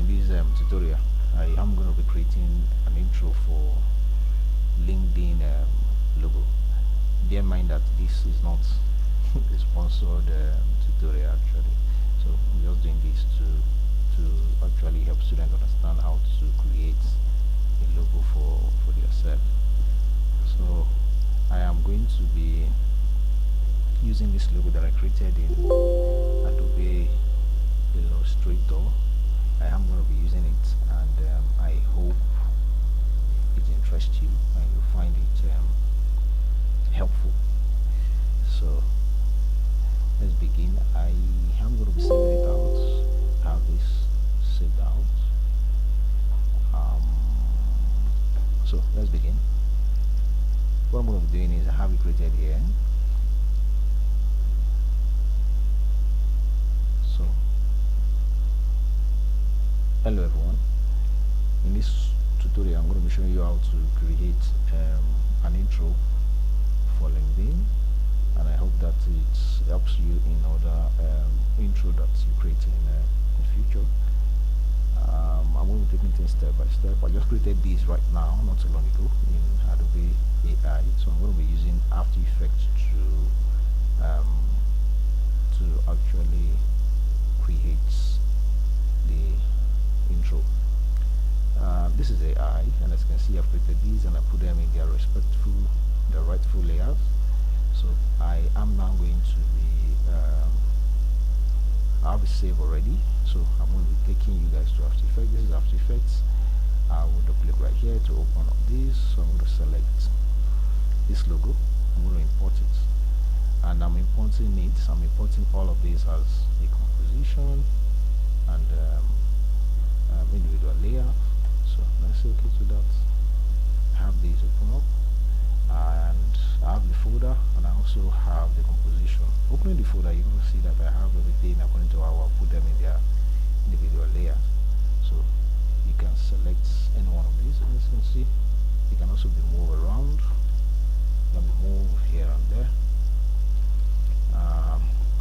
in this tutorial, I am going to be creating an intro for LinkedIn logo. Bear in mind that this is not a sponsored tutorial actually. So I'm just doing this to actually help students understand how to create a logo for yourself. So I am going to be using this logo that I created in Adobe Illustrator. I am going to be using it, and I hope it interests you and you find it helpful. So let's begin. I am going to be saving it out. Have this saved out. So let's begin. What I'm going to be doing is I have it created here. So hello everyone. In this tutorial I'm going to be showing you how to create an intro for LinkedIn, and I hope that it helps you in other intro that you create in the future. I'm going to be taking things step by step. I just created this right now, not too long ago, in Adobe AI. So I'm going to be using After Effects to actually create the intro. This is AI, and as you can see, I've created these and I put them in their rightful layouts. So I am now going to be I have it saved already, so I'm going to be taking you guys to After Effects. This is After Effects. I will double click right here to open up this. So I'm going to select this logo. I'm going to import it, and I'm importing all of these as a composition and individual layer. So let's say okay to that. I have these open up, and I have the folder, and I also have the composition. Opening the folder, you're going to see that I have everything according to how I put them in their individual layers. So you can select any one of these, and as you can see, you can also be moved around. You can be moved here and there.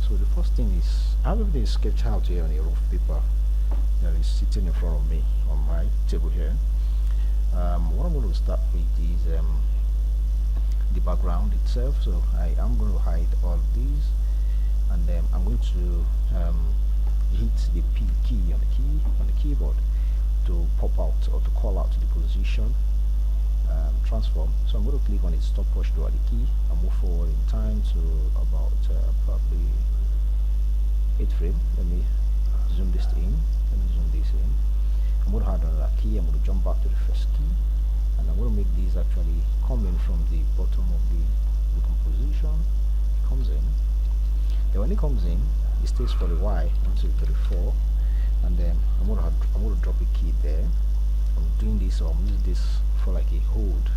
So the first thing is, I have everything sketched out here on a rough paper that is sitting in front of me on my table here. What I'm going to start with is the background itself. So I am going to hide all of these, and then I'm going to hit the P key on the keyboard to pop out or to call out the position transform. So I'm going to click on its stopwatch to the key and move forward in time to about probably 8 frame. Let me zoom this in. Let me zoom this in. I'm going to add another key. I'm going to jump back to the first key, and I'm going to make these actually come in from the bottom of the composition. It comes in. Then when it comes in, it stays for a while, 1, 2, 3, 4, and then I'm going to drop a key there. I'm doing this, so I'm using this for like a hold.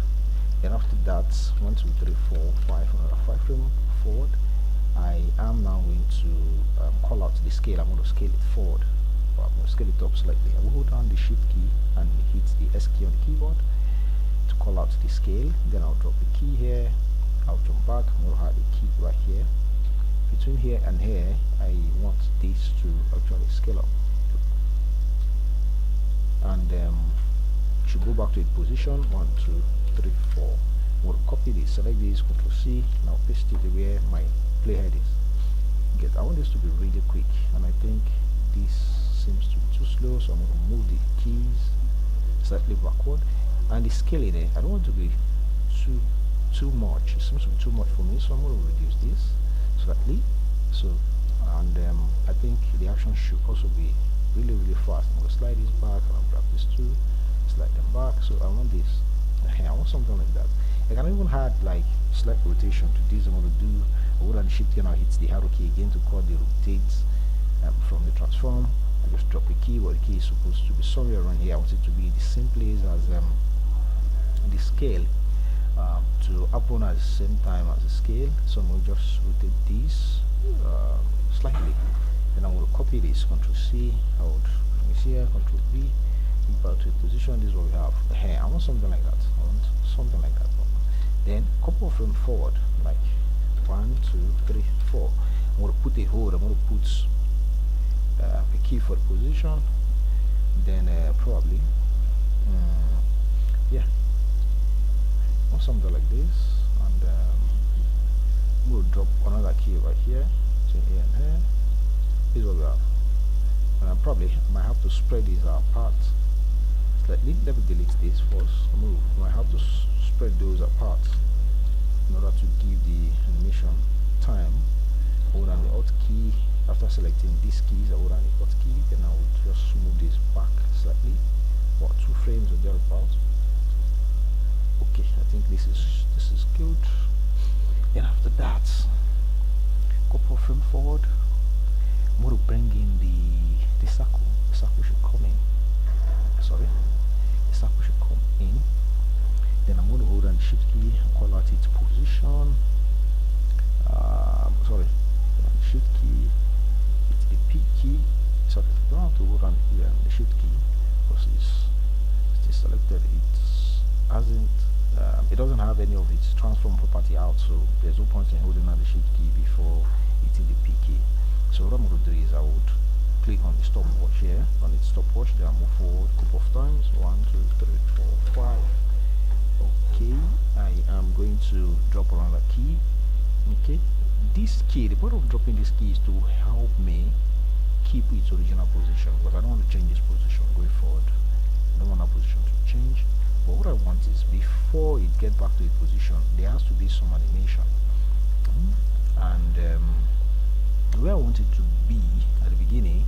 Then after that, 1, 2, 3, 4, 5, another 5 frame forward. I am now going to call out the scale. I'm going to scale it forward. I'm going to scale it up slightly. I will hold down the shift key and hit the S key on the keyboard to call out the scale. Then I'll drop the key here. I'll jump back. I'm going to have the key right here. Between here and here, I want this to actually scale up. And should go back to its position. 1, 2, 3, 4. I'm going to copy this, select this, Ctrl C, now paste it where my playhead is. I want this to be really quick, and I think this seems to be too slow, so I'm going to move the keys slightly backward. And the scaling there, I don't want to be too much. It seems to be too much for me, so I'm going to reduce this slightly. So, and I think the action should also be really fast. I'm going to slide this back, and I'll grab these two, slide them back. So I want this. I want something like that. I can even add like slight rotation to this. I'm going to do hold on shift key, now hit the arrow key again to call the rotate from the transform. I just drop the key, but the key is supposed to be somewhere around here. I want it to be the same place as the scale to happen at the same time as the scale. So I'm going to just rotate this slightly. Then I'm going to copy this, Ctrl C, I would here, Ctrl V, back to position. This is what we have here. I want something like that. I want something like that. Then couple of them forward, like 1, 2, 3, 4. I'm going to put a hold. I'm going to put a key for the position. then probably yeah, or something like this, and we'll drop another key right here, between here and here. This is what we have. Probably might have to spread these apart slightly. Let me delete this first. Might have to spread those apart in order to give the animation time. Hold on the Alt key. After selecting these keys, I hold on the Alt key, then I will just move this back slightly, about 2 frames or thereabout. Okay, I think this is good. Then after that, couple frame forward. I'm going to bring in the circle. The circle should come in. Sorry, the circle should come in. Then I'm going to hold on the Shift key and call out its position. Sorry, Shift key, it's the P key. So I don't have to hold on here the Shift key because it's selected. It doesn't have any of its transform property out, so there's no point in holding on the Shift key before hitting the P key. So what I'm going to do is I would click on the stopwatch here, on its stopwatch, then I move forward a couple of times. 1, 2, 3, 4, 5. Okay, I am going to drop another key. Okay, this key, the point of dropping this key is to help me keep its original position, because I don't want to change this position going forward. I don't want that position to change. But what I want is, before it gets back to its position, there has to be some animation. And where I want it to be at the beginning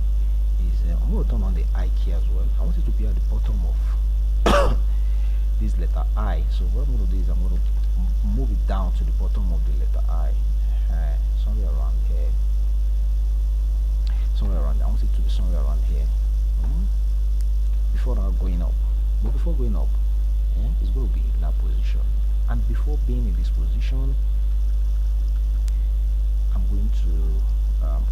is I'm going to turn on the I key as well. I want it to be at the bottom of this letter I. So what I'm going to do is I'm going to move it down to the bottom of the letter I, somewhere around here. Somewhere around. I want it to be somewhere around here. Before now going up. But before going up, it's going to be in that position. And before being in this position, I'm going to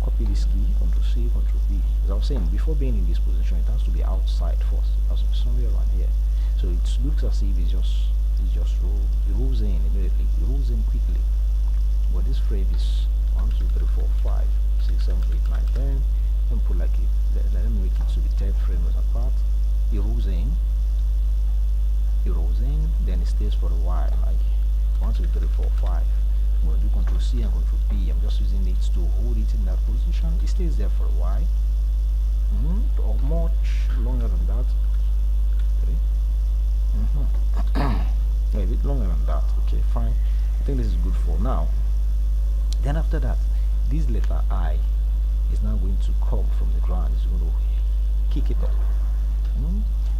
copy this key, Ctrl C, Ctrl V. As I was saying, before being in this position, it has to be outside first. It has to be somewhere around here. So it looks as if it rolls in immediately. It rolls in quickly. But this frame is 1, 2, 3, 4, 5, 6, 7, 8, 9, 10. Let me put like let me make it to the 10 frames apart. It rolls in. It rolls in, then it stays for a while, like 1, 2, 3, 4, 5. I'm going to do Ctrl C and Ctrl B. I'm just using it to hold it in that position. It stays there for a while, or much longer than that. Yeah, a bit longer than that. Okay, fine. I think this is good for now. Then after that, this letter I is now going to come from the ground. It's going to kick it up.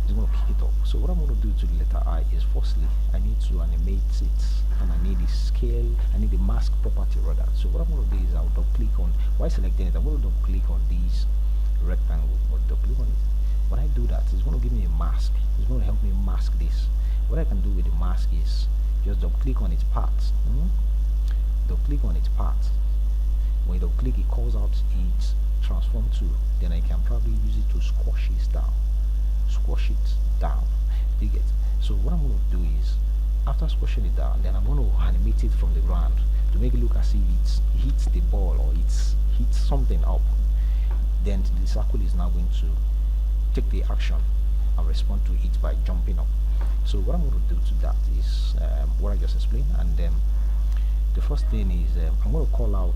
It's going to kick it up. So what I'm going to do to the letter I is, firstly, I need to animate it, and I need the scale, I need the mask property rather. So what I'm going to do is I'll double click on, while selecting it, I'm going to double click on this rectangle, or double click on it. When I do that, it's going to give me a mask. It's going to help me mask this. What I can do with the mask is just double click on its parts. Double click on its parts. When you double click, it calls out its transform tool. Then I can probably use it to squash it down. Squash it down. You get? So what I'm going to do is, after squashing it down, then I'm going to animate it from the ground to make it look as if it hits the ball or it hits something up. Then the circle is now going to take the action and respond to it by jumping up. So what I'm going to do to that is what I just explained, and the first thing is I'm going to call out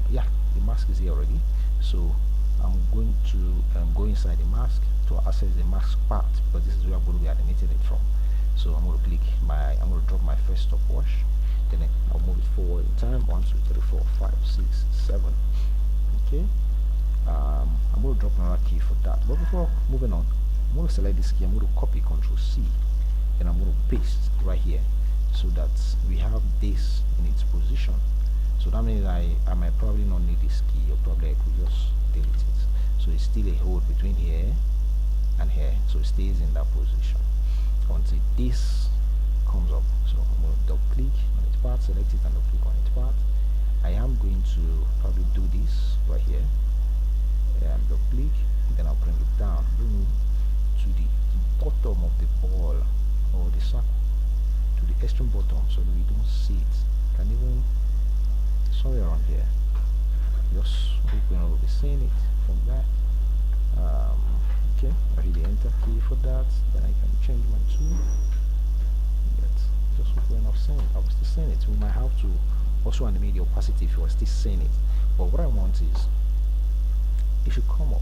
yeah, the mask is here already, so I'm going to go inside the mask to access the mask part, because this is where I'm going to be animating it from. So I'm going to I'm going to drop my first stopwatch, then I'll move it forward in time. 1, 2, 3, 4, 5, 6, 7. Okay. I'm going to drop another key for that. But before moving on, I'm going to select this key. I'm going to copy Ctrl C, and I'm going to paste right here, so that we have this in its position. So that means I might probably not need this key, or probably I could just delete it. So it's still a hold between here and here, so it stays in that position until this comes up. So I'm going to double click on its part, select it, and double click on its part. I am going to probably do this right here, and double click, then I'll bring it down, bring it to the bottom of the ball or the circle, to the extreme bottom, so that we don't see it. Can even somewhere around here, just hoping I will be seeing it from that. um, okay, I hit the enter key for that. Then I can change my tool. But just hope we're not seeing it. I was still seeing it. We might have to also animate the opacity if you are still seeing it. But what I want is it should come up.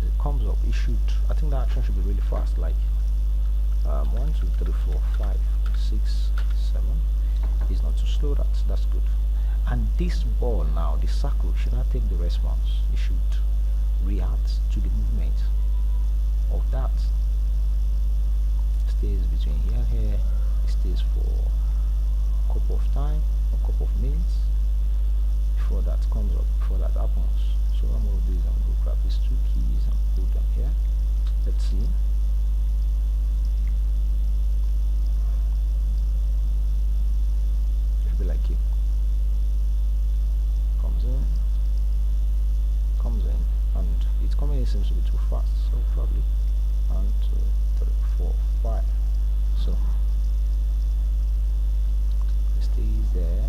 It comes up. It should. I think that action should be really fast. Like 1, 2, 3, 4, 5, 6, 7. It's not too slow. That's good. And this ball now, the circle should not take the response. It should react to the movement of that. Stays between here and here. It stays for a couple of time, a couple of minutes before that comes up, before that happens. So what I'm going to do is I'm going to grab these two keys and put them here. Let's see. It should be like it. Comes in, and it's coming in seems to be too fast, so probably 1, 2, 3, 4, 5. So it stays there.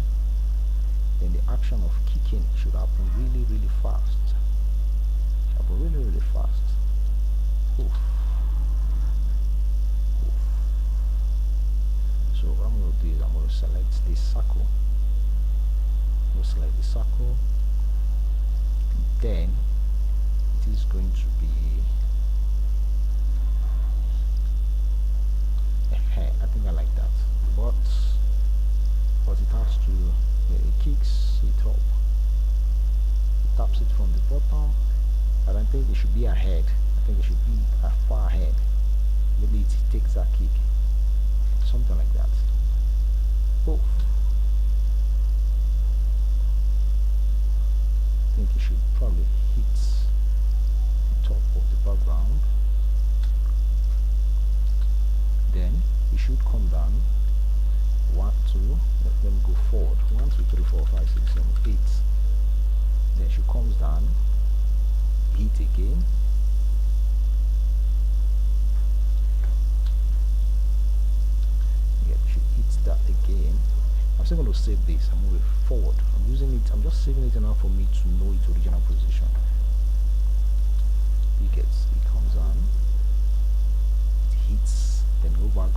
Then the action of kicking should happen really fast. Happen really fast. Oof. Oof. So what I'm going to do is I'm going to select this circle. I'm going to select the circle. Then it is going to be I think I like that, but it has to it kicks it up, it taps it from the bottom. I don't think it should be ahead. I think it should be far ahead. Maybe it takes that kick, something like that. Oof. I think it should probably hit the top of the background. Then it should come down. 1, 2, let me go forward. 1, 2, 3, 4, 5, 6, 7, 8. Then she comes down, hit again. Yeah, she hits that again. I'm still going to save this. I'm moving forward. I'm using it. I'm just saving it enough for me to know its original position. It comes on. It hits. Then go back.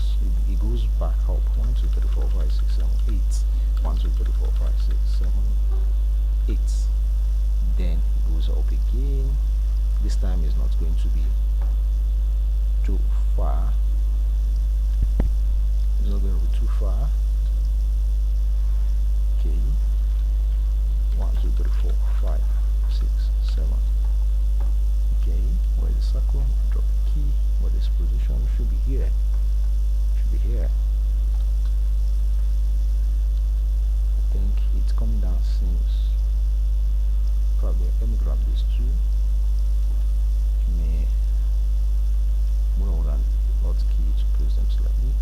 It goes back up. 1, 2, 3, 4, 5, 6, 7, 8. 1, 2, 3, 4, 5, 6, 7, 8. Then it goes up again. This time is not going to be too far. It's not going to be too far. Okay. 1, 2, 3, 4, 5, 6, 7. Okay. Where's the circle? Drop the key. Where this position should be here. Should be here. I think it's coming down since probably. Let me grab these two. May move on hotkey to place them slightly.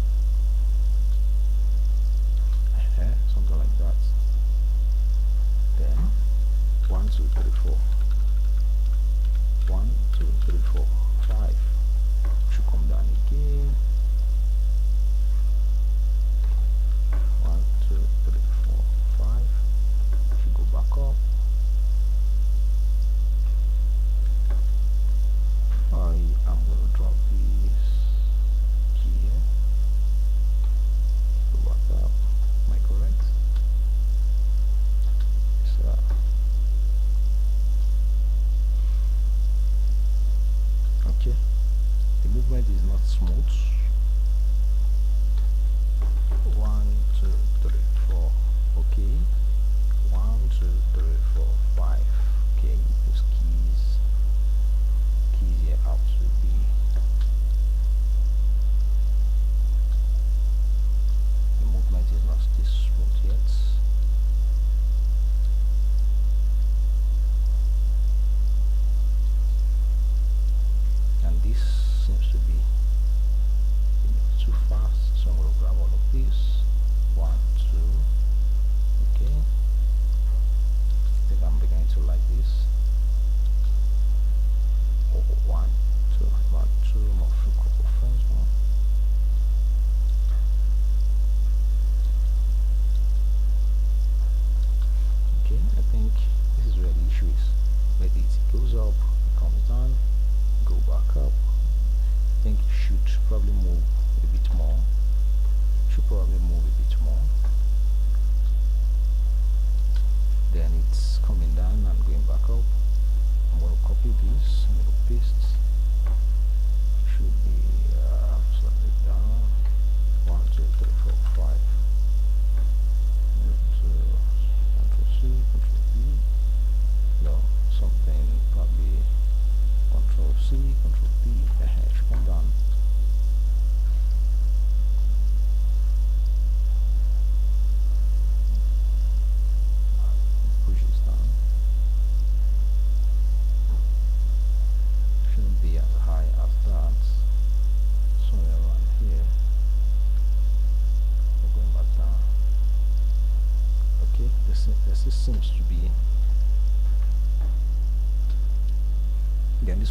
Something like that. Then 1, 2, 3, 4. 1, 2, 3, 4, 5. Should come down again. 1, 2, 3, 4, 5. Should go back up. I am going to drop this key here. Go back up. Am I correct? So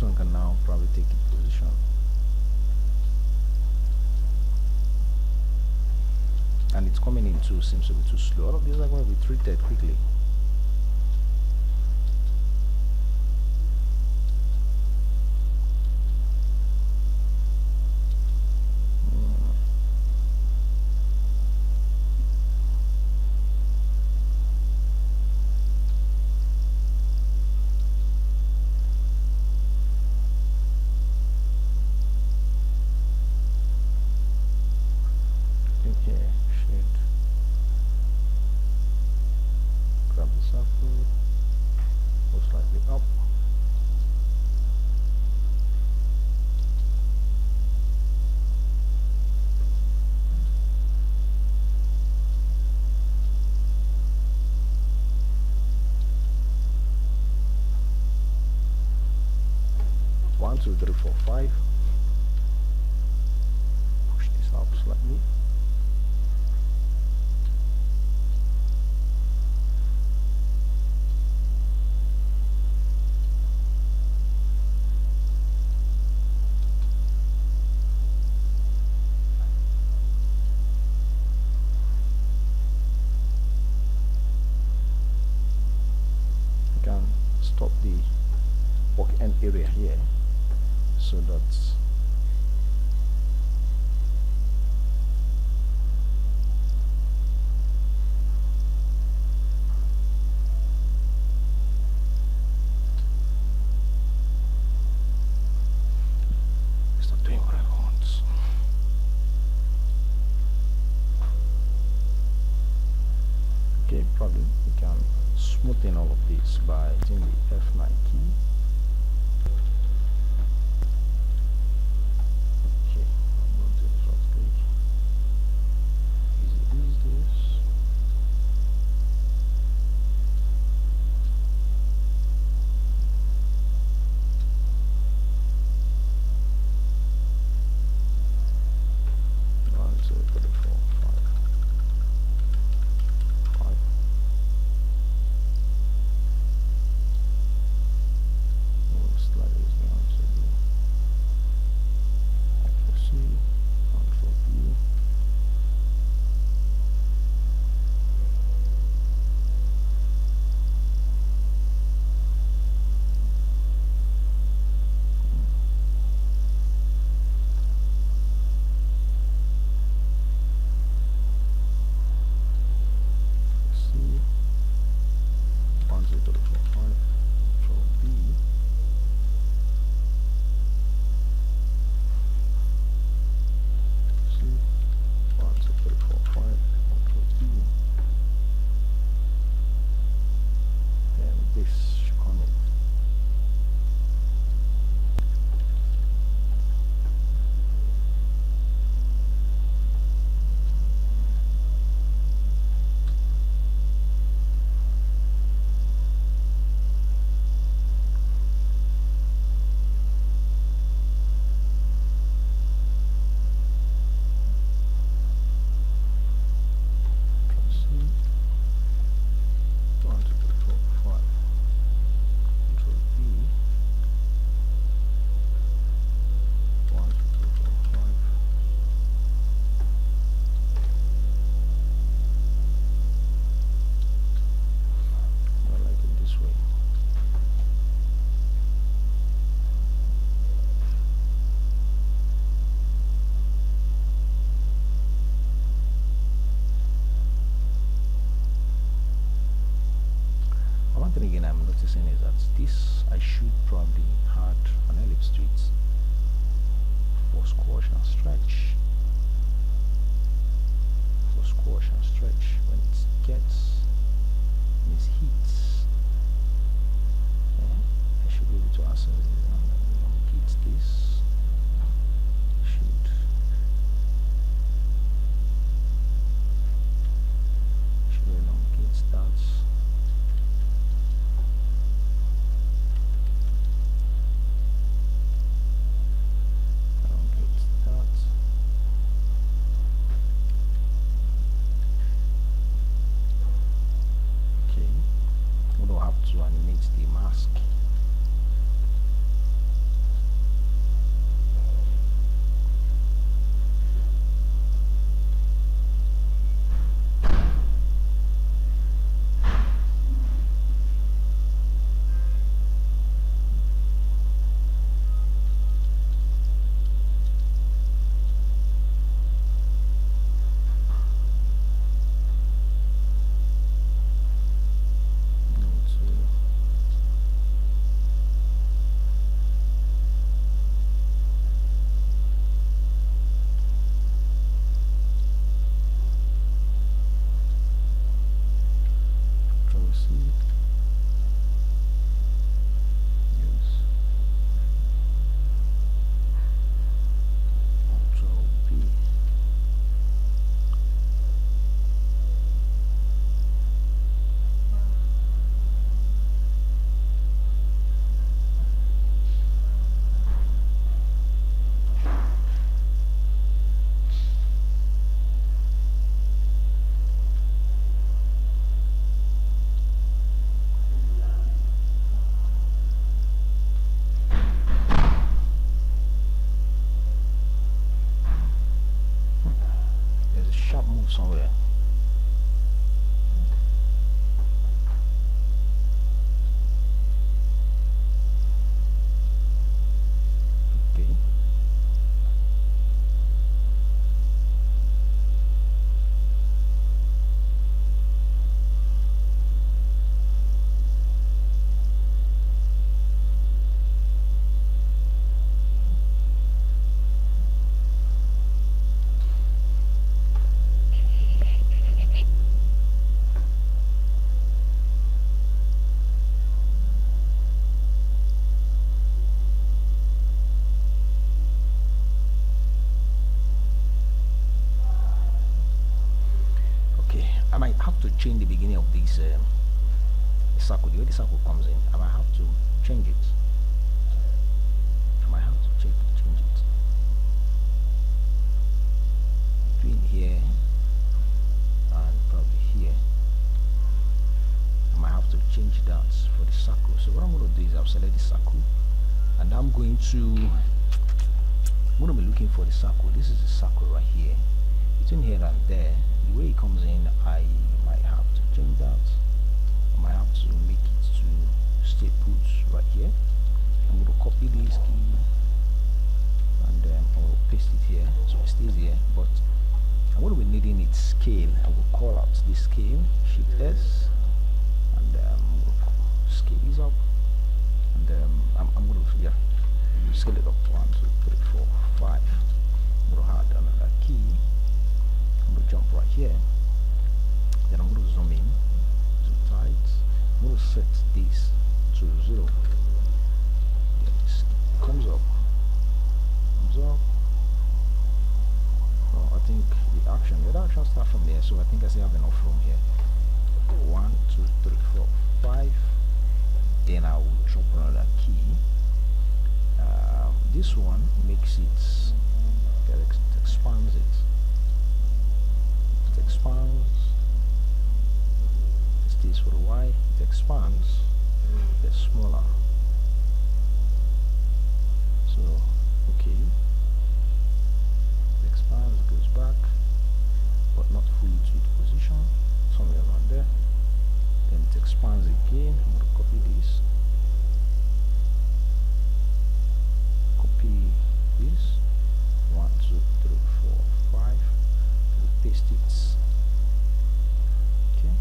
this one can now probably take its position. And it's coming in too, seems to be too slow. All of these are going to be treated quickly. One, two, three, four, five. Push this up slightly. You can stop the work end area here, so that's it's not doing what I want. Okay, probably we can smoothen all of this by using the F9 key. Okay, I'm going to this right click. Easy is this. One, two, three, four, five. Five. Slide this down to the Control C, Control V. C, 1, 2, 3, 4, 5. Control B. C, 1, 2, 3, 4, 5. Control B. Then this should come in. Control C, 1, 2, 3, 4, 5. Control B, 1, 2, 3, 4, 5. I like it this way. One thing again I'm noticing is that this I should probably add an ellipse to it for squash and stretch. For squash and stretch when it gets these heats. I should be able to access it and elongate this. Should elongate that. Elongate that. Okay. change the beginning of this circle. The way the circle comes in, I might have to change it. I might have to change it. Between here and probably here. I might have to change that for the circle. So what I'm going to do is I'll select the circle, and I'm going to be looking for the circle. This is the circle right here. Between here and there, the way it comes in, I might have to change that. I might have to make it to stay put right here. I'm going to copy this key and I'll paste it here so it stays here. But I'm going to be needing its scale. I will call out this scale, Shift S, and I'm going to scale this up, and I'm going to scale it up 1, 2, 3, 4, 5. I'm going to add another key. I'm going to jump right here. Then I'm going to zoom in, zoom tight. I'm going to set this to 0. This comes up. Oh, I think the action starts from there, so I think I still have enough room here. 1, 2, 3, 4, 5. Then I will drop another key. This one makes it, it expands it. It expands. This for the Y. It expands. It gets smaller. So, okay. It expands, goes back, but not fully to its position. Somewhere around there. Then it expands again. I'm going to copy this. Copy this. 1, 2, 3, 4, 5. We'll paste it. Okay.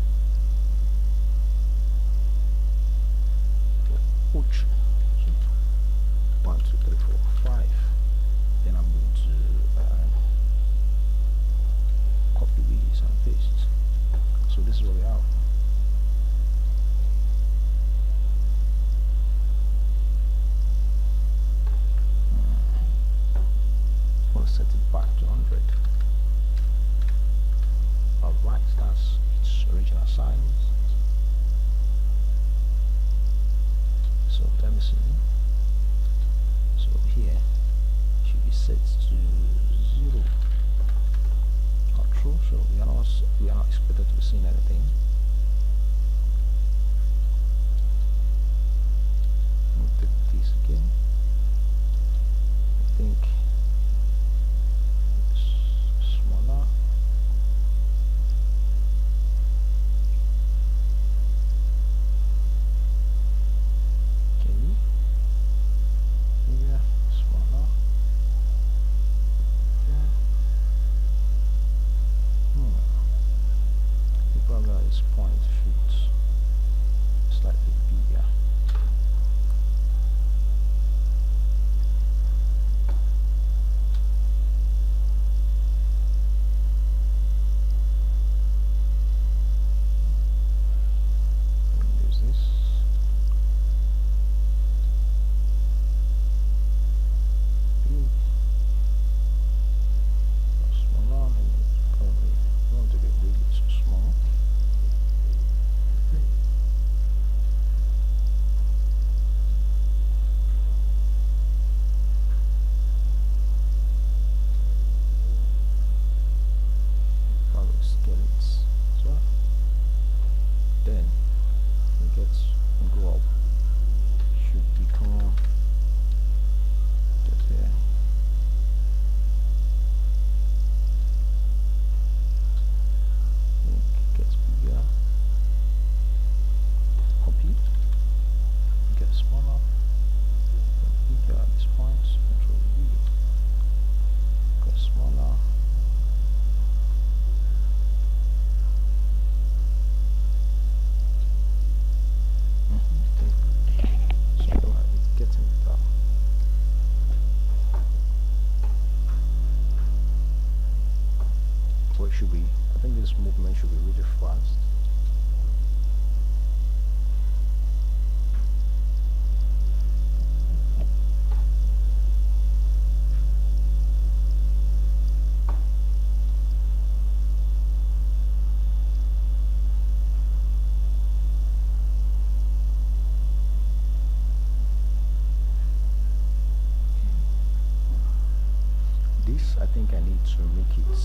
this, I think I need to make it